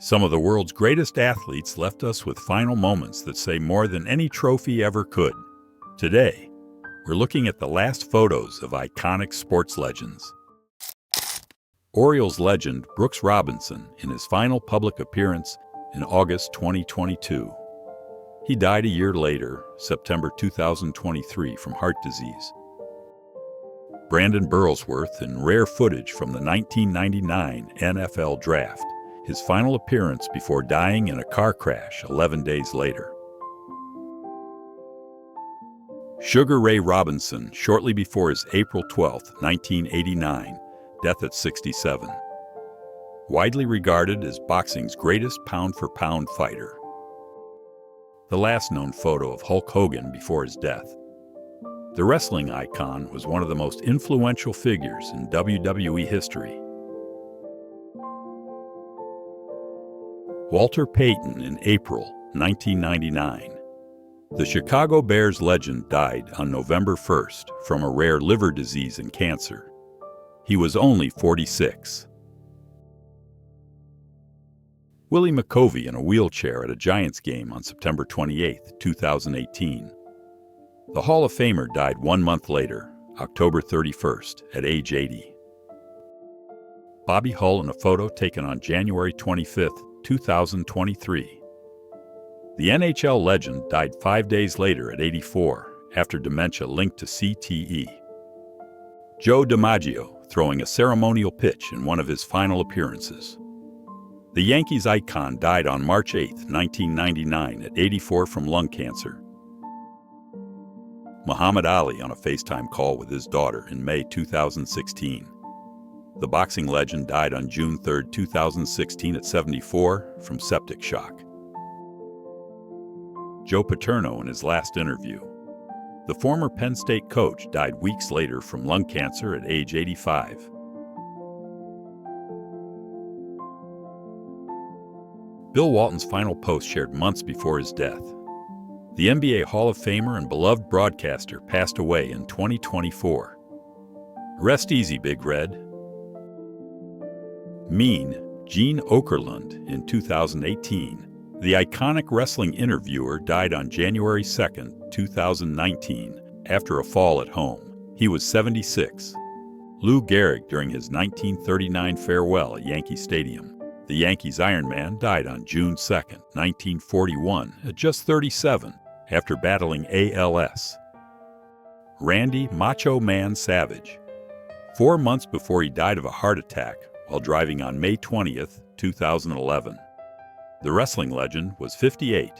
Some of the world's greatest athletes left us with final moments that say more than any trophy ever could. Today, we're looking at the last photos of iconic sports legends. Orioles legend Brooks Robinson in his final public appearance in August 2022. He died a year later, September 2023, from heart disease. Brandon Burlsworth in rare footage from the 1999 NFL Draft, his final appearance before dying in a car crash 11 days later. Sugar Ray Robinson shortly before his April 12, 1989, death at 67. Widely regarded as boxing's greatest pound-for-pound fighter. The last known photo of Hulk Hogan before his death. The wrestling icon was one of the most influential figures in WWE history. Walter Payton in April 1999. The Chicago Bears legend died on November 1st from a rare liver disease and cancer. He was only 46. Willie McCovey in a wheelchair at a Giants game on September 28, 2018. The Hall of Famer died 1 month later, October 31st, at age 80. Bobby Hull in a photo taken on January 25, 2023. The NHL legend died 5 days later at 84 after dementia linked to CTE. Joe DiMaggio throwing a ceremonial pitch in one of his final appearances. The Yankees icon died on March 8, 1999 at 84 from lung cancer. Muhammad Ali on a FaceTime call with his daughter in May 2016. The boxing legend died on June 3, 2016 at 74 from septic shock. Joe Paterno in his last interview. The former Penn State coach died weeks later from lung cancer at age 85. Bill Walton's final post shared months before his death. The NBA Hall of Famer and beloved broadcaster passed away in 2024. Rest easy, Big Red. Mean Gene Okerlund in 2018. The iconic wrestling interviewer died on January 2, 2019, after a fall at home. He was 76. Lou Gehrig during his 1939 farewell at Yankee Stadium. The Yankees Iron Man died on June 2, 1941, at just 37, after battling ALS. Randy Macho Man Savage. 4 months before he died of a heart attack while driving on May 20, 2011. The wrestling legend was 58.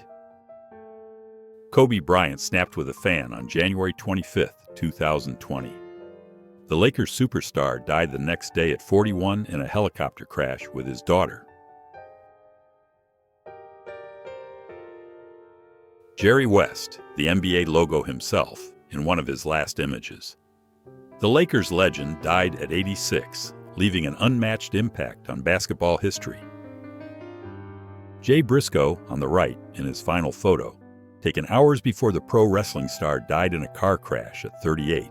Kobe Bryant snapped with a fan on January 25, 2020. The Lakers superstar died the next day at 41 in a helicopter crash with his daughter. Jerry West, the NBA logo himself, in one of his last images. The Lakers legend died at 86, leaving an unmatched impact on basketball history. Jay Briscoe, on the right, in his final photo, taken hours before the pro wrestling star died in a car crash at 38.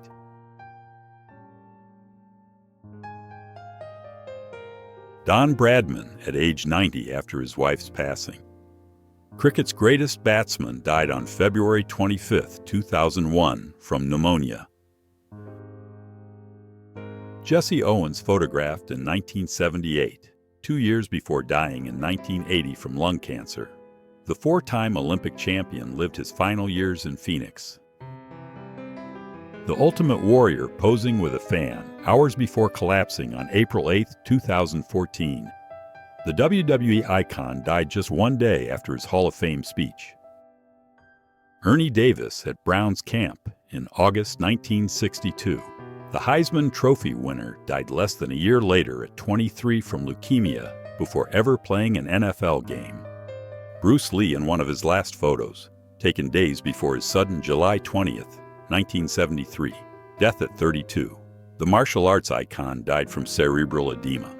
Don Bradman at age 90 after his wife's passing. Cricket's greatest batsman died on February 25, 2001, from pneumonia. Jesse Owens photographed in 1978, 2 years before dying in 1980 from lung cancer. The four-time Olympic champion lived his final years in Phoenix. The Ultimate Warrior posing with a fan hours before collapsing on April 8, 2014. The WWE icon died just 1 day after his Hall of Fame speech. Ernie Davis at Browns camp in August 1962. The Heisman Trophy winner died less than a year later at 23 from leukemia before ever playing an NFL game. Bruce Lee in one of his last photos, taken days before his sudden July 20th, 1973, death at 32. The martial arts icon died from cerebral edema.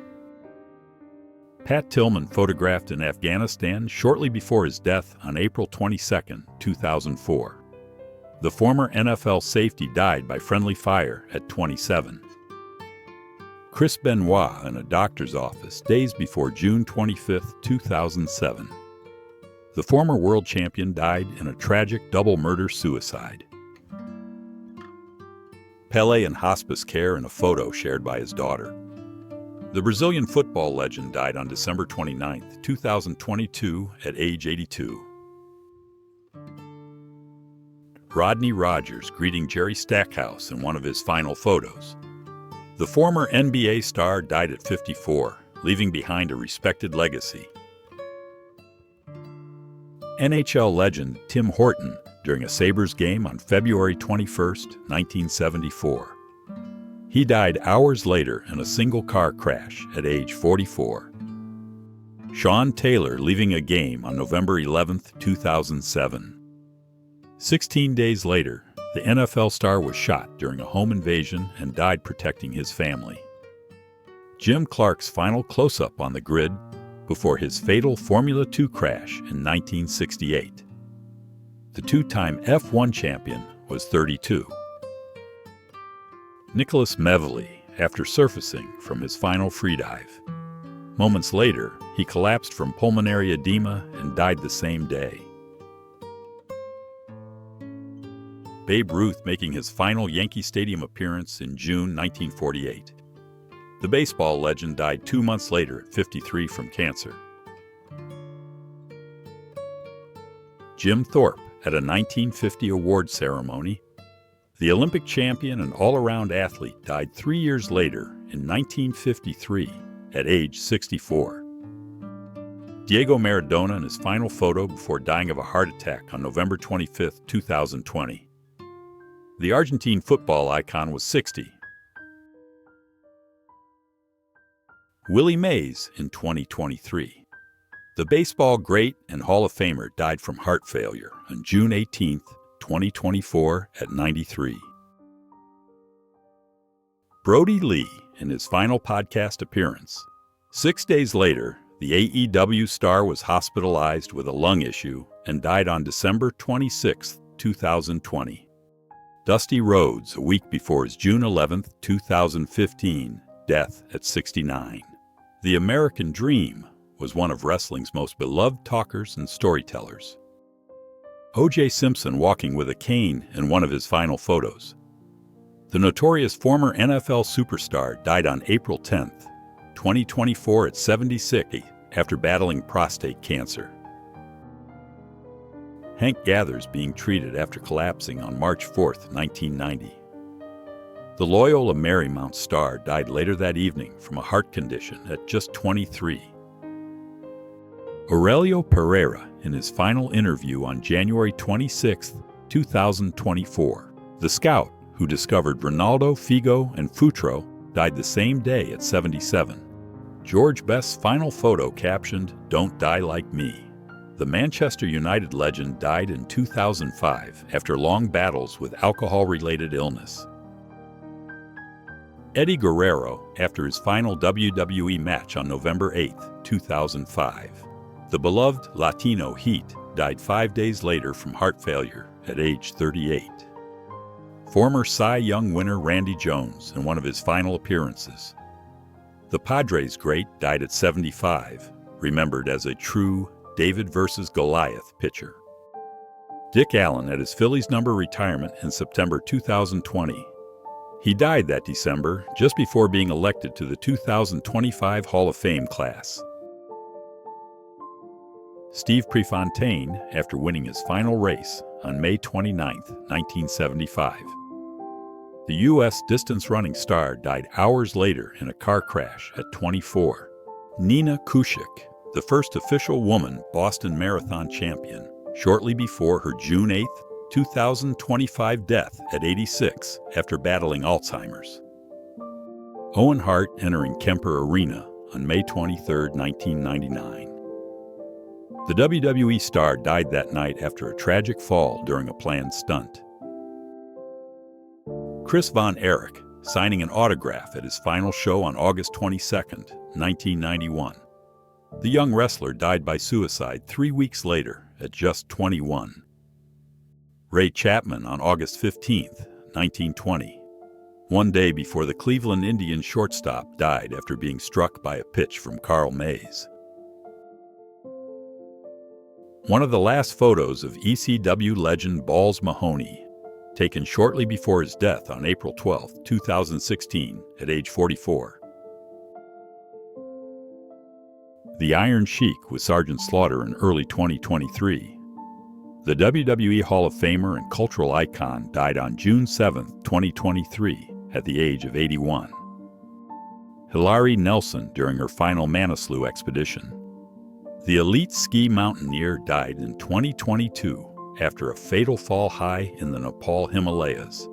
Pat Tillman photographed in Afghanistan shortly before his death on April 22, 2004. The former NFL safety died by friendly fire at 27. Chris Benoit in a doctor's office days before June 25, 2007. The former world champion died in a tragic double murder-suicide. Pelé in hospice care in a photo shared by his daughter. The Brazilian football legend died on December 29, 2022, at age 82. Rodney Rogers greeting Jerry Stackhouse in one of his final photos. The former NBA star died at 54, leaving behind a respected legacy. NHL legend Tim Horton during a Sabres game on February 21, 1974. He died hours later in a single car crash at age 44. Sean Taylor leaving a game on November 11, 2007. 16 days later, the NFL star was shot during a home invasion and died protecting his family. Jim Clark's final close-up on the grid before his fatal Formula 2 crash in 1968. The two-time F1 champion was 32. Nicholas Mevely after surfacing from his final freedive. Moments later, he collapsed from pulmonary edema and died the same day. Babe Ruth making his final Yankee Stadium appearance in June 1948. The baseball legend died 2 months later at 53 from cancer. Jim Thorpe at a 1950 award ceremony. The Olympic champion and all-around athlete died 3 years later in 1953 at age 64. Diego Maradona in his final photo before dying of a heart attack on November 25, 2020. The Argentine football icon was 60. Willie Mays in 2023. The baseball great and Hall of Famer died from heart failure on June 18, 2024 at 93. Brody Lee in his final podcast appearance. 6 days later, the AEW star was hospitalized with a lung issue and died on December 26, 2020. Dusty Rhodes a week before his June 11, 2015, death at 69. The American Dream was one of wrestling's most beloved talkers and storytellers. O.J. Simpson walking with a cane in one of his final photos. The notorious former NFL superstar died on April 10, 2024 at 76 after battling prostate cancer. Hank Gathers being treated after collapsing on March 4, 1990. The Loyola Marymount star died later that evening from a heart condition at just 23. Aurelio Pereira in his final interview on January 26, 2024. The scout who discovered Ronaldo, Figo, and Futro died the same day at 77. George Best's final photo captioned, "Don't die like me." The Manchester United legend died in 2005 after long battles with alcohol-related illness. Eddie Guerrero after his final WWE match on November 8, 2005. The beloved Latino Heat died 5 days later from heart failure at age 38. Former Cy Young winner Randy Jones in one of his final appearances. The Padres great died at 75, remembered as a true David versus Goliath pitcher. Dick Allen at his Phillies number retirement in September 2020. He died that December just before being elected to the 2025 Hall of Fame class. Steve Prefontaine after winning his final race on May 29, 1975. The U.S. distance running star died hours later in a car crash at 24. Nina Kushik, the first official woman Boston Marathon champion, shortly before her June 8, 2025 death at 86 after battling Alzheimer's. Owen Hart entering Kemper Arena on May 23, 1999. The WWE star died that night after a tragic fall during a planned stunt. Chris Von Erich signing an autograph at his final show on August 22, 1991. The young wrestler died by suicide 3 weeks later at just 21. Ray Chapman on August 15, 1920. one day before the Cleveland Indians shortstop died after being struck by a pitch from Carl Mays. One of the last photos of ECW legend Balls Mahoney, taken shortly before his death on April 12, 2016, at age 44. The Iron Sheik with Sergeant Slaughter in early 2023. The WWE Hall of Famer and cultural icon died on June 7, 2023, at the age of 81. Hilary Nelson during her final Manaslu expedition. The elite ski mountaineer died in 2022 after a fatal fall high in the Nepal Himalayas.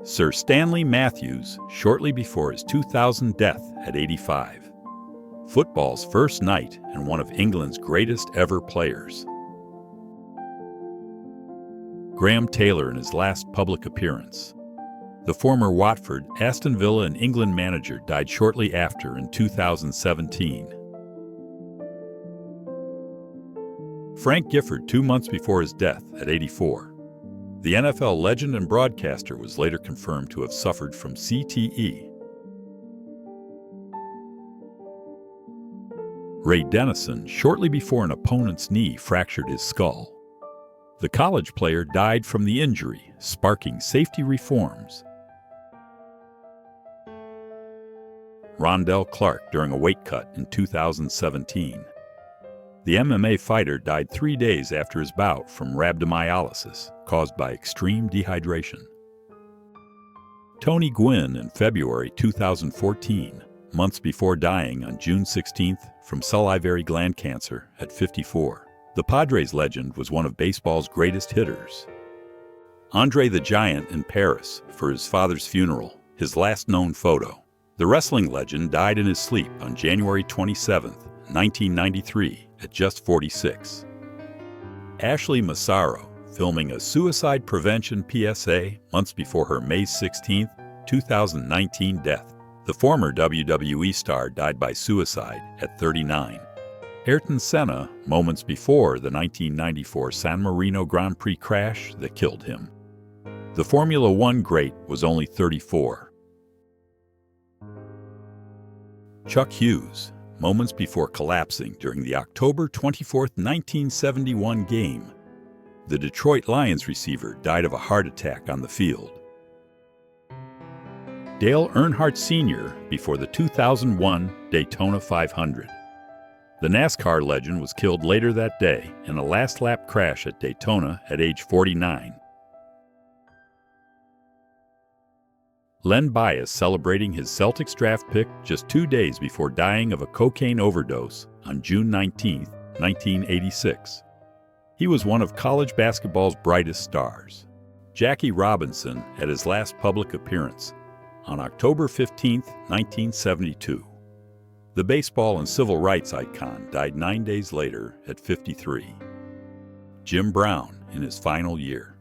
Sir Stanley Matthews shortly before his 2000 death at 85. Football's first knight and one of England's greatest ever players. Graham Taylor in his last public appearance. The former Watford, Aston Villa and England manager died shortly after in 2017. Frank Gifford 2 months before his death at 84. The NFL legend and broadcaster was later confirmed to have suffered from CTE. Ray Dennison shortly before an opponent's knee fractured his skull. The college player died from the injury, sparking safety reforms. Rondell Clark during a weight cut in 2017. The MMA fighter died 3 days after his bout from rhabdomyolysis caused by extreme dehydration. Tony Gwynn in February 2014, months before dying on June 16th from salivary gland cancer at 54. The Padres legend was one of baseball's greatest hitters. Andre the Giant in Paris for his father's funeral, his last known photo. The wrestling legend died in his sleep on January 27, 1993, at just 46. Ashley Massaro, filming a suicide prevention PSA months before her May 16, 2019 death. The former WWE star died by suicide at 39. Ayrton Senna, moments before the 1994 San Marino Grand Prix crash that killed him. The Formula One great was only 34. Chuck Hughes, moments before collapsing during the October 24, 1971 game. The Detroit Lions receiver died of a heart attack on the field. Dale Earnhardt Sr. before the 2001 Daytona 500. The NASCAR legend was killed later that day in a last-lap crash at Daytona at age 49. Len Bias celebrating his Celtics draft pick just 2 days before dying of a cocaine overdose on June 19, 1986. He was one of college basketball's brightest stars. Jackie Robinson at his last public appearance on October 15, 1972. The baseball and civil rights icon died 9 days later at 53. Jim Brown in his final year.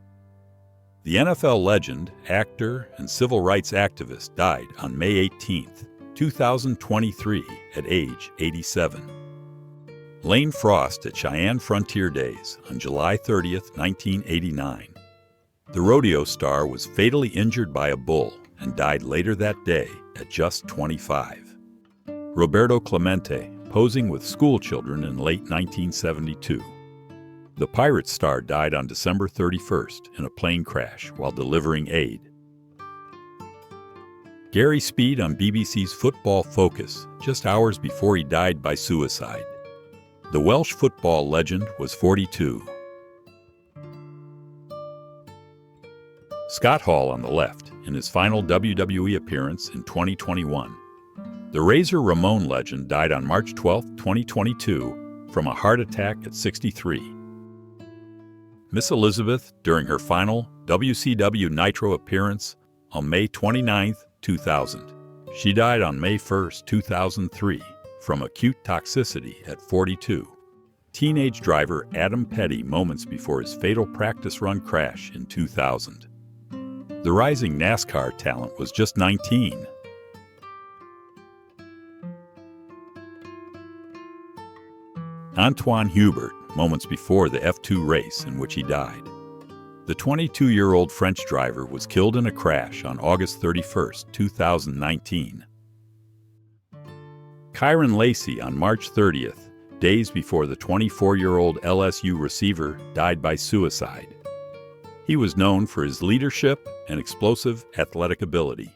The NFL legend, actor, and civil rights activist died on May 18, 2023, at age 87. Lane Frost at Cheyenne Frontier Days on July 30, 1989. The rodeo star was fatally injured by a bull and died later that day at just 25. Roberto Clemente, posing with school children in late 1972. The Pirates star died on December 31st in a plane crash while delivering aid. Gary Speed on BBC's Football Focus, just hours before he died by suicide. The Welsh football legend was 42. Scott Hall on the left, in his final WWE appearance in 2021. The Razor Ramon legend died on March 12, 2022, from a heart attack at 63. Miss Elizabeth during her final WCW Nitro appearance on May 29, 2000. She died on May 1, 2003, from acute toxicity at 42. Teenage driver Adam Petty moments before his fatal practice run crash in 2000. The rising NASCAR talent was just 19. Antoine Hubert, moments before the F2 race in which he died. The 22-year-old French driver was killed in a crash on August 31, 2019. Kyren Lacy on March 30th, days before the 24-year-old LSU receiver died by suicide. He was known for his leadership and explosive athletic ability.